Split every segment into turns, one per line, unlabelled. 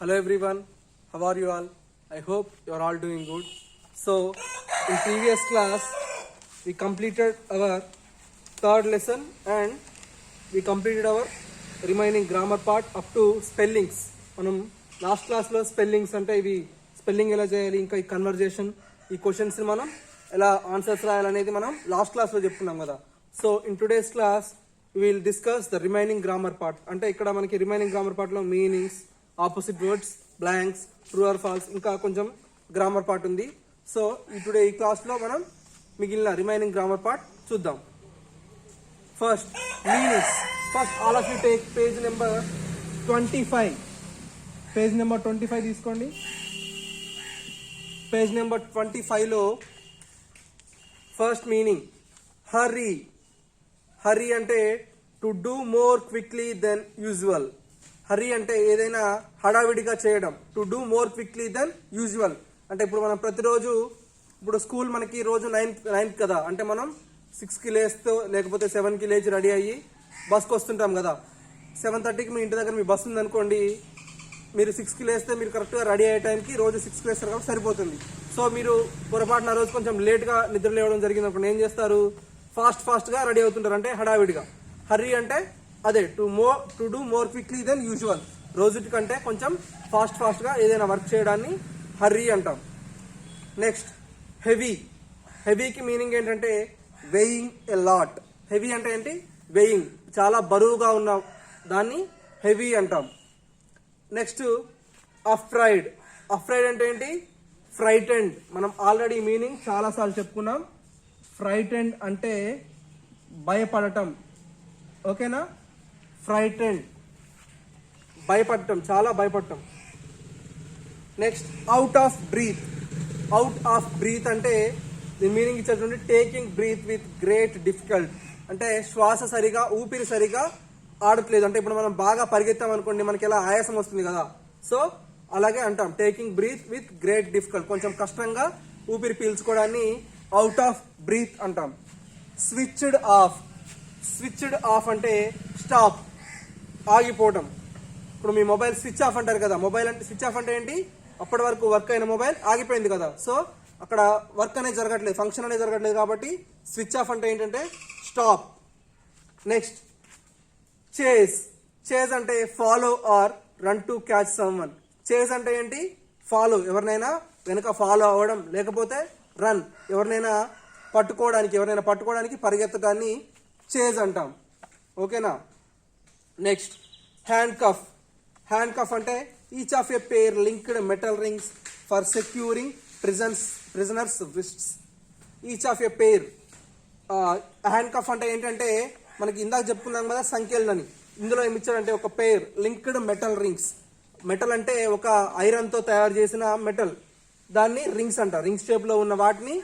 Hello everyone, how are you all? I hope you are all doing good. So, in previous class, we completed our third lesson and we completed our remaining grammar part up to spellings. మనం last క్లాస్లో spellings అంటే ఇవి spelling ఎలా చేయాలి, ఇంకా ఈ conversation, ఈ క్వశ్చన్స్ని మనం ఎలా ఆన్సర్స్ రాయాలనేది మనం లాస్ట్ క్లాస్లో చెప్పుకున్నాం కదా. So in today's class will discuss the remaining grammar part. అంటే ఇక్కడ మనకి రిమైనింగ్ గ్రామర్ పార్ట్లో meanings, opposite words, blanks, true or false, ఇంకా కొంచెం గ్రామర్ పార్ట్ ఉంది. సో టుడే ఈ క్లాస్లో మనం మిగిలిన రిమైనింగ్ గ్రామర్ పార్ట్ చూద్దాం. First meanings. First all of you take page number 25. Page number 25 తీసుకోండి. పేజ్ నెంబర్ 25లో ఫస్ట్ మీనింగ్ హర్రీ. హర్రీ అంటే to do more quickly then usual. Hurry అంటే ఏదైనా హడావిడిగా చేయడం. To do more quickly then usual అంటే ఇప్పుడు మనం ప్రతిరోజు, ఇప్పుడు స్కూల్ మనకి రోజు 9th కదా, అంటే మనం 6కి లేస్తూ లేకపోతే 7కి లేచి రెడీ అయ్యి బస్కి వస్తుంటాం కదా. 7:30కి మీ ఇంటి దగ్గర మీ బస్సు ఉందనుకోండి, మీరు 6కి లేస్తే మీరు కరెక్ట్గా రెడీ అయ్యే టైంకి రోజు 6కి లేస్తారు కాబట్టి సరిపోతుంది. సో మీరు పొరపాటున రోజు కొంచెం లేట్గా నిద్ర లేవడం జరిగినప్పుడు ఏం చేస్తారు, ఫాస్ట్గా రెడీ అవుతుంటారు, అంటే హడావిడిగా. హర్రీ అంటే అదే to do more quickly then usual. రోజుటి కంటే కొంచెం ఫాస్ట్గా ఏదైనా వర్క్ చేయడాన్ని హర్రీ అంటాం. Next heavy. హెవీకి మీనింగ్ ఏంటంటే వెయింగ్ ఎ లాట్. హెవీ అంటే ఏంటి, వెయింగ్, చాలా బరువుగా ఉన్న దాన్ని హెవీ అంటాం. Next afraid. అఫ్రైడ్ అంటే ఏంటి, ఫ్రైటెండ్. మనం ఆల్రెడీ మీనింగ్ చాలాసార్లు చెప్పుకున్నాం. ఫ్రైటెండ్ అంటే భయపడటం, ఓకేనా. ఫ్రైటెండ్ భయపడటం, చాలా భయపడటం. Next out of breath. Out of breath అంటే దీని మీనింగ్ ఇచ్చేటువంటి taking breath with great difficult. అంటే శ్వాస సరిగా, ఊపిరి సరిగా ఆడట్లేదు. అంటే ఇప్పుడు మనం బాగా పరిగెత్తాం అనుకోండి, మనకి ఎలా ఆయాసం వస్తుంది కదా, సో అలాగే అంటాం taking breath with great difficult. కొంచెం కష్టంగా ఊపిరి పీల్చుకోవడాన్ని అవుట్ ఆఫ్ బ్రీత్ అంటాం. Switched off. స్విచ్డ్ ఆఫ్ అంటే స్టాప్, ఆగిపోవడం. ఇప్పుడు మీ మొబైల్ స్విచ్ ఆఫ్ అంటారు కదా, మొబైల్ అంటే స్విచ్ ఆఫ్ అంటే ఏంటి, అప్పటి వరకు వర్క్ అయిన మొబైల్ ఆగిపోయింది కదా, సో అక్కడ వర్క్ అనేది జరగట్లేదు, ఫంక్షన్ అనేది జరగట్లేదు, కాబట్టి స్విచ్ ఆఫ్ అంటే ఏంటంటే స్టాప్. Next chase. చేజ్ అంటే follow are run to catch someone. Chase అంటే ఏంటి, ఫాలో, ఎవరినైనా వెనక ఫాలో అవ్వడం, లేకపోతే రన్, ఎవరినైనా పట్టుకోవడానికి పరిగెత్తడాన్ని చేజ్ అంటాం, ఓకేనా. Next handcuff. Handcuff అంటే each of a pair linked metal rings for securing prisoners wrists. Each of a pair. Handcuff అంటే ఏంటంటే మనకి ఇందాక చెప్పుకున్నాం కదా సంఖ్యలని, ఇందులో ఏమి ఇచ్చాడంటే ఒక పేర్ లింక్డ్ మెటల్ రింగ్స్. మెటల్ అంటే ఒక ఐరన్తో తయారు చేసిన మెటల్, దాన్ని రింగ్స్ అంటారు. రింగ్స్ షేప్లో ఉన్న వాటిని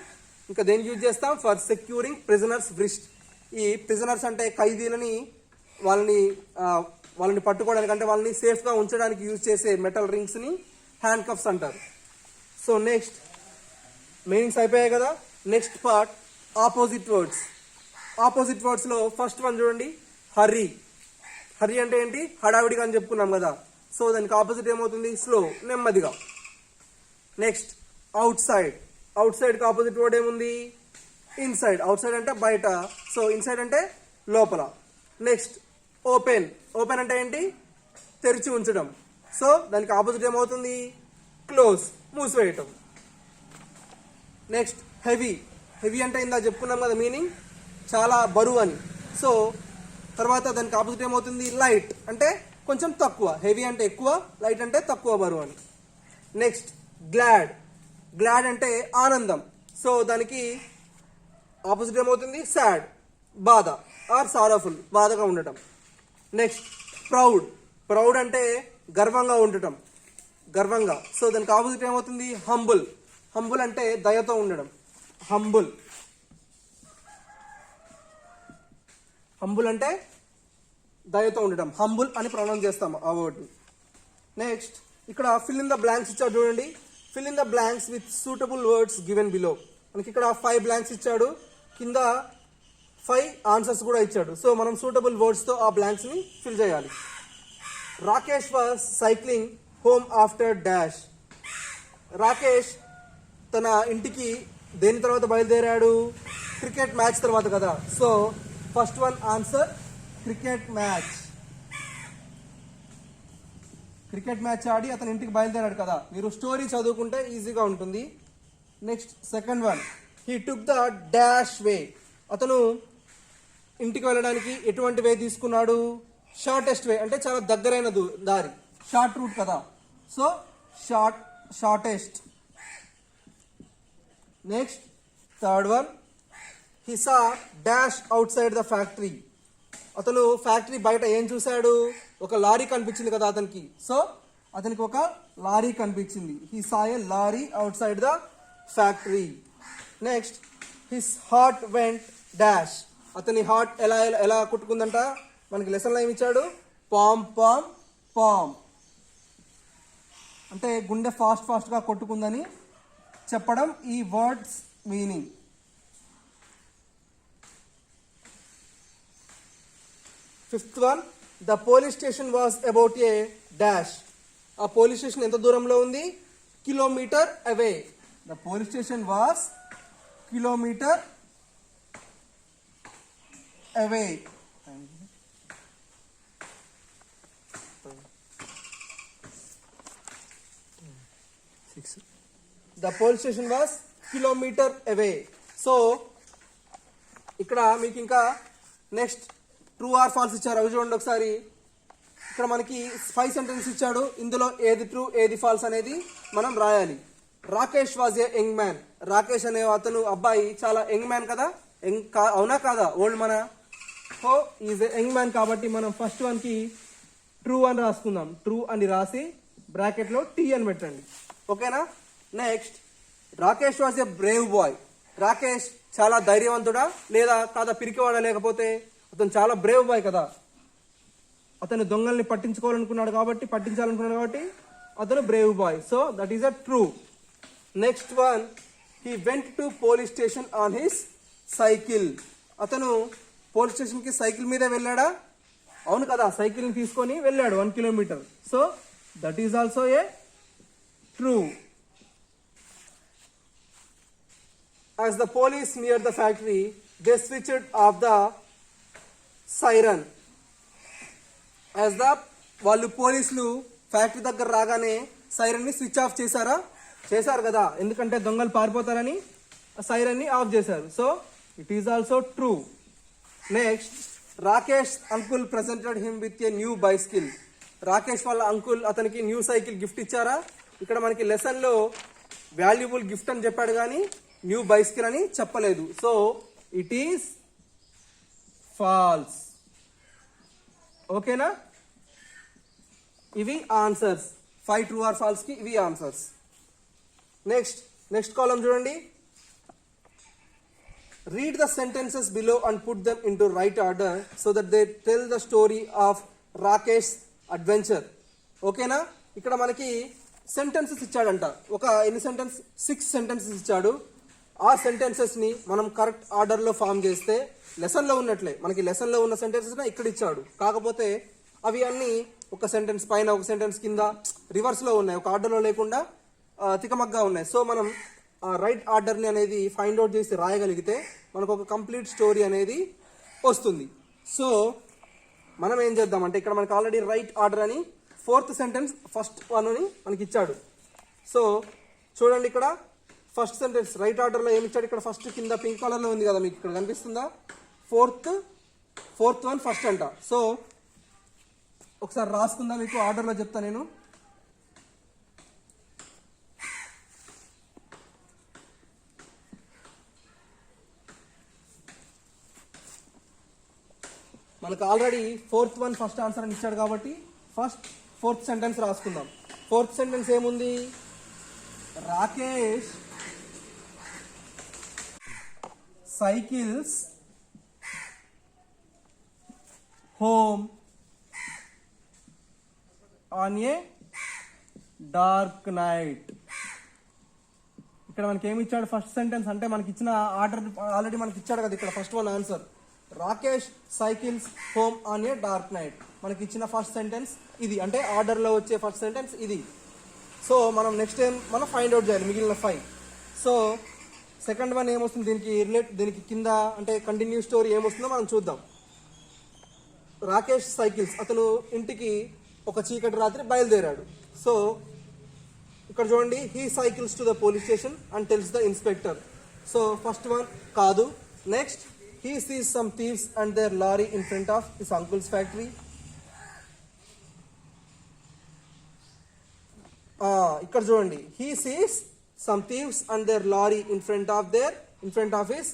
ఇంకా దేనికి యూజ్ చేస్తాం, ఫర్ సెక్యూరింగ్ ప్రిజనర్స్ రిస్ట్. ఈ ప్రిజనర్స్ అంటే ఖైదీలని, వాళ్ళని పట్టుకోవడానికి, అంటే వాళ్ళని సేఫ్గా ఉంచడానికి యూజ్ చేసే మెటల్ రింగ్స్ని హ్యాండ్ కఫ్స్ అంటారు. సో నెక్స్ట్ మీనింగ్స్ అయిపోయాయి కదా. Next part opposite words. ఆపోజిట్ వర్డ్స్లో ఫస్ట్ వన్ చూడండి, హర్రీ. హర్రీ అంటే ఏంటి, హడావిడిగా అని చెప్పుకున్నాం కదా, సో దానికి ఆపోజిట్ ఏమవుతుంది, స్లో, నెమ్మదిగా. Next out side. అవుట్ సైడ్కి ఆపోజిట్ వర్డ్ ఏముంది, ఇన్సైడ్. అవుట్ సైడ్ అంటే బయట, సో ఇన్సైడ్ అంటే లోపల. Next open. ఓపెన్ అంటే ఏంటి, తెరిచి ఉంచడం, సో దానికి ఆపోజిట్ ఏమవుతుంది, క్లోజ్, మూసివేయటం. Next heavy. హెవీ అంటే ఇందా చెప్పుకున్నాం కదా మీనింగ్, చాలా బరువు అని, సో తర్వాత దానికి ఆపోజిట్ ఏమవుతుంది, లైట్, అంటే కొంచెం తక్కువ. హెవీ అంటే ఎక్కువ, లైట్ అంటే తక్కువ బరువు అని. Next glad. గ్లాడ్ అంటే ఆనందం, సో దానికి ఆపోజిట్ ఏమవుతుంది, సాడ్, బాధ, ఆర్ సారఫుల్, బాధగా ఉండటం. Next proud. ప్రౌడ్ అంటే గర్వంగా ఉండటం, గర్వంగా, సో దానికి ఆపోజిట్ ఏమవుతుంది, హంబుల్. హంబుల్ అంటే దయతో ఉండడం, హంబుల్. హంబుల్ అంటే దయతో ఉండటం, హంబుల్ అని ప్రొనౌన్స్ చేస్తాము ఆ వర్డ్ని. నెక్స్ట్ ఇక్కడ ఫిల్ ఇన్ ద బ్లాంక్స్ ఇచ్చాడు చూడండి. Fill in the blanks with suitable words given below. మనకి ఇక్కడ 5 బ్లాంక్స్ ఇచ్చాడు, కింద 5 ఆన్సర్స్ కూడా ఇచ్చాడు. సో మనం సూటబుల్ వర్డ్స్తో ఆ బ్లాంక్స్ని ఫిల్ చేయాలి. Rakesh was cycling home after dash. Rakesh తన ఇంటికి దేని తర్వాత బయలుదేరాడు? క్రికెట్ మ్యాచ్ తర్వాత కదా. So first one answer cricket match. Cricket match ఆడి అతని ఇంటికి బయలుదేరాడు కదా. మీరు స్టోరీ చదువుకుంటే ఈజీగా ఉంటుంది. Next second one, he took the dash way. అతను ఇంటికి వెళ్ళడానికి ఎటువంటి వే తీసుకున్నాడు? షార్టెస్ట్ వే, అంటే చాలా దగ్గరైన దారి, షార్ట్ రూట్ కదా. So shortest. Next third one, he saw dash out side the factory. అతను ఫ్యాక్టరీ బయట ఏం చూశాడు? ఒక లారీ కనిపించింది కదా అతనికి. సో అతనికి ఒక లారీ కనిపించింది. He saw A lorry out side the factory. Next his heart vent dash. అతని హార్ట్ ఎలా ఎలా కొట్టుకుందంట? మనకి లెసన్లో ఏమి ఇచ్చాడు? పామ్ పామ్ పామ్, అంటే గుండె ఫాస్ట్గా కొట్టుకుందని చెప్పడం ఈ words meaning. Fifth one, the police station was about a dash. ఆ పోలీస్ స్టేషన్ ఎంత దూరంలో ఉంది? Kilometre away. The police station was kilometre away. The police station was kilometre away. So ఇక్కడ మీకు ఇంకా నెక్స్ట్ ట్రూ ఆర్ ఫాల్స్ ఇచ్చారు, అవి చూడండి ఒకసారి. ఇక్కడ మనకి 5 సెంటెన్స్ ఇచ్చాడు. ఇందులో ఏది ట్రూ ఏది ఫాల్స్ అనేది మనం రాయాలి. Rakesh was A young man. Rakesh అనే అతను అబ్బాయి చాలా యంగ్ మ్యాన్ కదా. అవునా కాదా? ఓల్డ్ మన. So is a young man కాబట్టి మనం ఫస్ట్ వన్ కి ట్రూ అని రాసుకుందాం. ట్రూ అని రాసి బ్రాకెట్లో టీ అని పెట్టండి. ఓకేనా? Next, Rakesh was a brave boy. Rakesh చాలా ధైర్యవంతుడా లేదా కాదా? పిరికివాడా? లేకపోతే అతను చాలా బ్రేవ్ బాయ్ కదా. అతను దొంగల్ని పట్టించాలనుకున్నాడు కాబట్టి అతను brave boy. So that is a true. Next one, he went to police station on his cycle. అతను పోలీస్ స్టేషన్కి సైకిల్ మీదే వెళ్ళాడా? అవును కదా, సైకిల్ని తీసుకొని వెళ్ళాడు 1 kilometre. So that is also a true. As the police neared the factory, they switched off the siren. As the వాళ్ళు పోలీసులు ఫ్యాక్టరీ దగ్గర రాగానే సైరన్ ని స్విచ్ ఆఫ్ చేశారు కదా, ఎందుకంటే దొంగలు పారిపోతారని సైరన్ ని ఆఫ్ చేశారు. So it is also true. Next, Rakesh uncle presented him with a new bicycle. Rakesh వాళ్ళ అంకుల్ అతనికి న్యూ సైకిల్ గిఫ్ట్ ఇచ్చారా? ఇక్కడ మనకి లెసన్ లో వాల్యుబుల్ గిఫ్ట్ అని చెప్పాడు కానీ న్యూ బైసికల్ అని చెప్పలేదు. So it is false. ఓకేనా? ఇవి ఆన్సర్స్. 5 ట్రూ ఆర్ ఫాల్స్ కి ఇవి ఆన్సర్స్. నెక్స్ట్ కాలం చూడండి. Read the sentences below and put them into right order so that they tell the story of Rakesh adventure. ఓకేనా? ఇక్కడ మనకి సెంటెన్సెస్ ఇచ్చాడంట. ఒక ఎన్ని సెంటెన్స్? 6 సెంటెన్సెస్ ఇచ్చాడు. ఆ సెంటెన్సెస్ ని మనం కరెక్ట్ ఆర్డర్ లో ఫామ్ చేస్తే లెసన్ లో ఉన్నట్లే. మనకి లెసన్ లో ఉన్న సెంటెన్సెస్ ఇక్కడ ఇచ్చాడు, కాకపోతే అవి అన్ని ఒక సెంటెన్స్ పైన ఒక సెంటెన్స్ కింద రివర్స్ లో ఉన్నాయి, ఒక ఆర్డర్ లో లేకుండా తికమగ్గా ఉన్నాయి. సో మనం రైట్ ఆర్డర్ ని అనేది ఫైండ్ అవుట్ చేసి రాయగలిగితే మనకు ఒక కంప్లీట్ స్టోరీ అనేది వస్తుంది. సో మనం ఏం చేద్దామంటే ఇక్కడ మనకి ఆల్రెడీ రైట్ ఆర్డర్ అని 4th సెంటెన్స్ ఫస్ట్ వన్ అని మనకి ఇచ్చాడు. సో చూడండి, ఇక్కడ ఫస్ట్ సెంటెన్స్ రైట్ ఆర్డర్ లో ఏమి ఇచ్చాడు? ఇక్కడ ఫస్ట్ కింద పింక్ కలర్ లో ఉంది కదా, మీకు ఇక్కడ కనిపిస్తుందా? ఫోర్త్ వన్ ఫస్ట్ అంట. సో ఒకసారి రాసుకుందా, మీకు ఆర్డర్ లో చెప్తా నేను. మనకు already 4th one first answer అని ఇచ్చాడు కాబట్టి ఫోర్త్ సెంటెన్స్ రాసుకుందాం. 4th సెంటెన్స్ ఏముంది? Rakesh cycles home on a dark night. ఇక్కడ మనకి ఏమి ఇచ్చాడు? ఫస్ట్ సెంటెన్స్ అంటే మనకి ఇచ్చిన ఆర్డర్ ఆల్రెడీ మనకి ఇచ్చాడు కదా, ఇక్కడ first one answer. Rakesh cycles home on a dark night. మనకి ఇచ్చిన ఫస్ట్ సెంటెన్స్ ఇది, అంటే ఆర్డర్లో వచ్చే ఫస్ట్ సెంటెన్స్ ఇది. సో మనం నెక్స్ట్ టైం మనం ఫైండ్ అవుట్ చేయాలి మిగిలిన 5. సో సెకండ్ వన్ ఏమొస్తుంది దీనికి కింద అంటే కంటిన్యూ స్టోరీ ఏమొస్తుందో మనం చూద్దాం. రాకేష్ సైకిల్స్, అతను ఇంటికి ఒక చీకటి రాత్రి బయలుదేరాడు. సో ఇక్కడ చూడండి, he cycles to the police station and tells the inspector. So first one కాదు. Next, he sees some thieves and their lorry in front of his uncle's factory. ఇక్కడ చూడండి, he sees some thieves and their lorry in front of his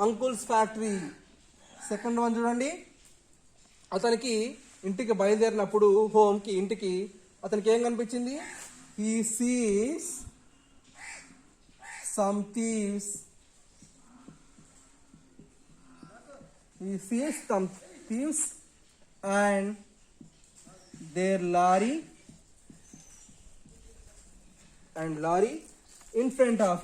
uncle's factory. Second one చూడండి, అతనికి ఇంటికి బయలుదేరినప్పుడు ఇంటికి అతనికి ఏం కనిపించింది? he sees some thieves and their lorry in front of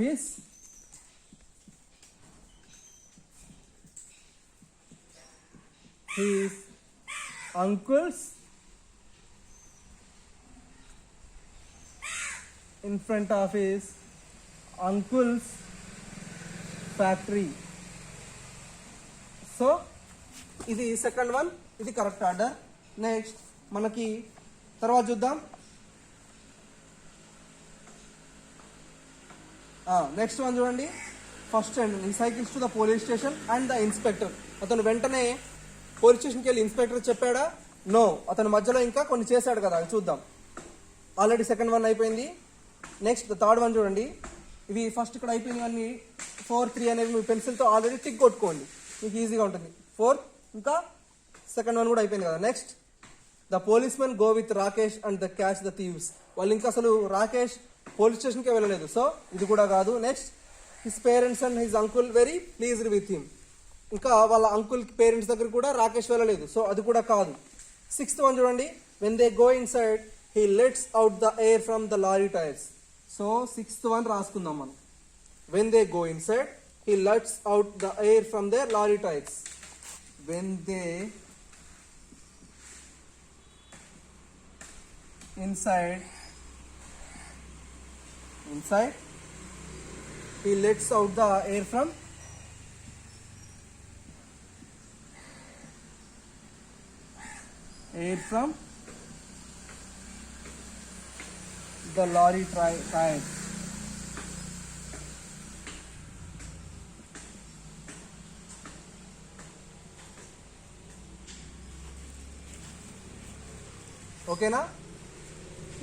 his uncle's factory. So ఇది సెకండ్ వన్, ఇది కరెక్ట్ ఆర్డర్. నెక్స్ట్ మనకి తర్వాత చూద్దాం. నెక్స్ట్ వన్ చూడండి, ఫస్ట్ అండ్ ఈ cycles to the police station and the inspector. అతను వెంటనే police స్టేషన్కి వెళ్ళి ఇన్స్పెక్టర్ చెప్పాడా? నో, అతను మధ్యలో ఇంకా కొన్ని చేశాడు కదా, అది చూద్దాం. ఆల్రెడీ సెకండ్ వన్ అయిపోయింది. నెక్స్ట్ థర్డ్ వన్ చూడండి, ఇవి ఫస్ట్ ఇక్కడ అయిపోయినవి అన్ని 4, 3 అనేవి మీ పెన్సిల్తో ఆల్రెడీ టిక్ కొట్టుకోండి, మీకు ఈజీగా ఉంటుంది. 4 ఇంకా సెకండ్ వన్ కూడా అయిపోయింది కదా. Next, the policemen go with Rakesh and the catch the thieves. వాళ్ళు ఇంకా అసలు రాకేష్ పోలీస్ స్టేషన్కే వెళ్ళలేదు, సో ఇది కూడా కాదు. Next, his parents and his uncle very pleased with him. ఇంకా వాళ్ళ అంకుల్ పేరెంట్స్ దగ్గర కూడా రాకేష్ వెళ్ళలేదు, సో అది కూడా కాదు. సిక్స్త్ వన్ చూడండి, when they go inside he lets out the air from the lorry tyres. So sixth one రాసుకుందాం మనం. When they go inside he lets out the air from their lorry tires. When they inside he lets out the air from the lorry tires. ఓకేనా?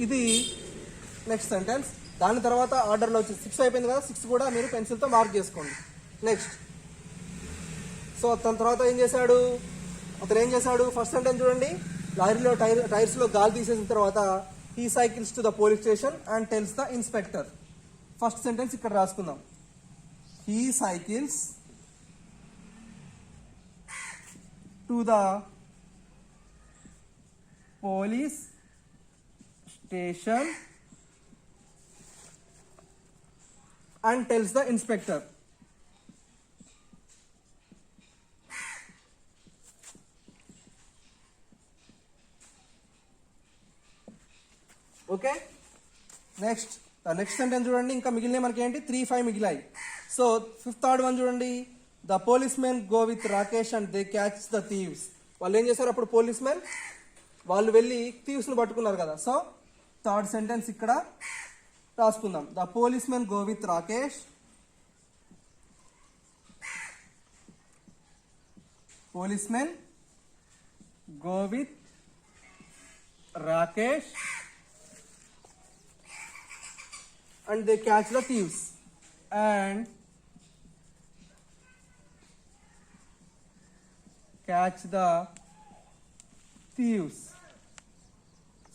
ఇది next sentence. దాని తర్వాత ఆర్డర్లో వచ్చి 6 అయిపోయింది కదా, 6 కూడా మీరు పెన్సిల్తో మార్క్ చేసుకోండి. నెక్స్ట్, సో దాని తర్వాత అతను ఏం చేశాడు? ఫస్ట్ సెంటెన్స్ చూడండి, లారీలో టైర్స్లో గాలి తీసేసిన తర్వాత he cycles to the police station and tells the inspector. First sentence ఇక్కడ రాసుకుందాం. He cycles to the police station and tells the inspector. Okay, next sentence చూడండి, ఇంకా మిగిలిన మనకి ఏంటి 3, 5 మిగిలాయి. సో థర్డ్ వన్ చూడండి, the policemen go with Rakesh and they catch the thieves. వాళ్ళు ఏం చేశారు? అప్పుడు పోలీస్ మెన్ వాళ్ళు వెళ్ళి థీవ్స్ను పట్టుకున్నారు కదా. సో థర్డ్ సెంటెన్స్ ఇక్కడ రాసుకుందాం. The policemen go with Rakesh and they catch the thieves.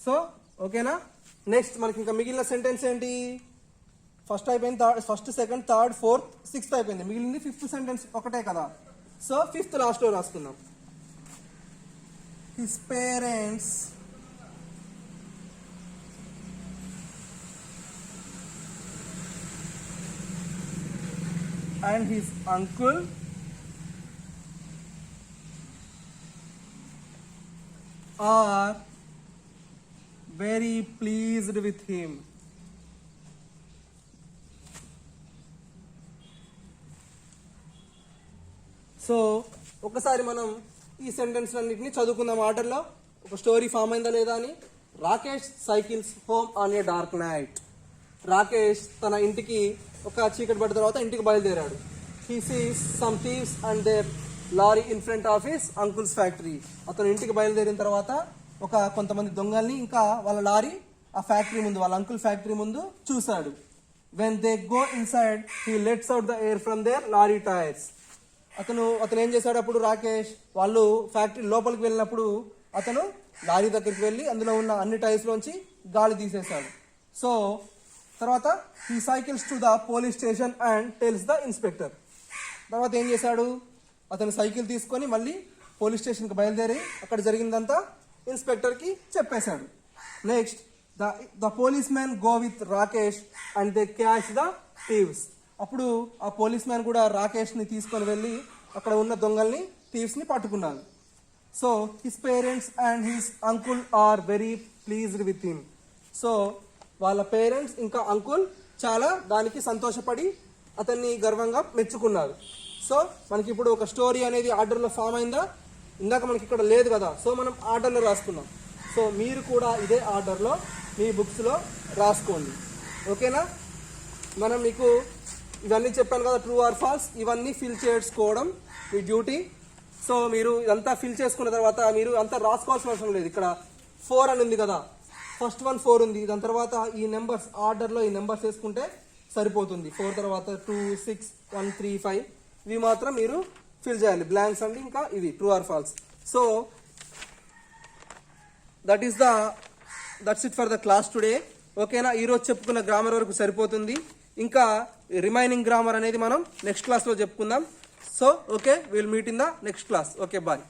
So ఓకేనా? నెక్స్ట్ మనకి ఇంకా మిగిలిన సెంటెన్స్ ఏంటి? ఫస్ట్ అయిపోయింది, first, second, third, fourth, sixth అయిపోయింది. మిగిలింది ఫిఫ్త్ సెంటెన్స్ ఒకటే కదా. సో ఫిఫ్త్ లాస్ట్లో రాసుకుందాం. His parents and his uncle are very pleased with him. సో ఒకసారి మనం ఈ సెంటెన్స్ అన్నిటిని చదువుకుందాం ఆర్డర్లో. ఒక స్టోరీ ఫామ్ అయిందా లేదా అని. Rakesh cycles home on a dark night. Rakesh తన ఇంటికి ఒక చీకటి పడిన తర్వాత ఇంటికి బయలుదేరాడు. He sees some thieves and their lorry in front of his uncle's factory. అతను ఇంటికి బయలుదేరిన తర్వాత కొంతమంది దొంగల్ని ఇంకా వాళ్ళ లారీ ఆ ఫ్యాక్టరీ ముందు, వాళ్ళ అంకుల్ ఫ్యాక్టరీ ముందు చూశాడు. When they go inside he lets out the air from their lorry tyres. అతను ఏం చేశాడు అప్పుడు రాకేష్, వాళ్ళు ఫ్యాక్టరీ లోపలికి వెళ్ళినప్పుడు అతను లారీ దగ్గరికి వెళ్ళి అందులో ఉన్న అన్ని టైర్స్ లోంచి గాలి తీసేశాడు. సో తర్వాత he cycles to the police station and tells the inspector. తర్వాత ఏం చేశాడు, అతను సైకిల్ తీసుకొని మళ్ళీ పోలీస్ స్టేషన్కి బయలుదేరి అక్కడ జరిగిందంతా ఇన్స్పెక్టర్కి చెప్పేశాడు. Next the police man go with Rakesh and they catch the thieves. అప్పుడు ఆ పోలీస్ మ్యాన్ కూడా రాకేష్ని తీసుకొని వెళ్ళి అక్కడ ఉన్న దొంగల్ని, థీవ్స్ని పట్టుకున్నాడు. So his parents and his uncle are very pleased with him. So వాళ్ళ పేరెంట్స్ ఇంకా అంకుల్ చాలా దానికి సంతోషపడి అతన్ని గర్వంగా మెచ్చుకున్నారు. సో మనకి ఇప్పుడు ఒక స్టోరీ అనేది ఆర్డర్లో ఫామ్ అయిందా? ఇందాక మనకి ఇక్కడ లేదు కదా, సో మనం ఆర్డర్లో రాసుకున్నాం. సో మీరు కూడా ఇదే ఆర్డర్లో మీ బుక్స్లో రాసుకోండి. ఓకేనా? మనం మీకు ఇవన్నీ చెప్పాను కదా, ట్రూ ఆర్ ఫాల్స్, ఇవన్నీ ఫిల్ చేసుకోవడం మీ డ్యూటీ. సో మీరు ఇదంతా ఫిల్ చేసుకున్న తర్వాత మీరు అంతా రాసుకోవాల్సిన అవసరం లేదు. ఇక్కడ 4 అని ఉంది కదా, ఫస్ట్ 1 4 ఉంది. దాని తర్వాత ఈ నెంబర్స్ ఆర్డర్లో ఈ నెంబర్స్ వేసుకుంటే సరిపోతుంది. 4 తర్వాత 2 6 1 3 5 ఇవి మాత్రం మీరు ఫిల్ చేయాలి. బ్లాంక్స్ అండి ఇంకా ఇవి true or false. So that's it for the class today. ఓకేనా? ఈరోజు చెప్పుకున్న గ్రామర్ వరకు సరిపోతుంది. ఇంకా రిమైనింగ్ గ్రామర్ అనేది మనం నెక్స్ట్ క్లాస్లో చెప్పుకుందాం. So okay, will meet in the next class. Okay, bye.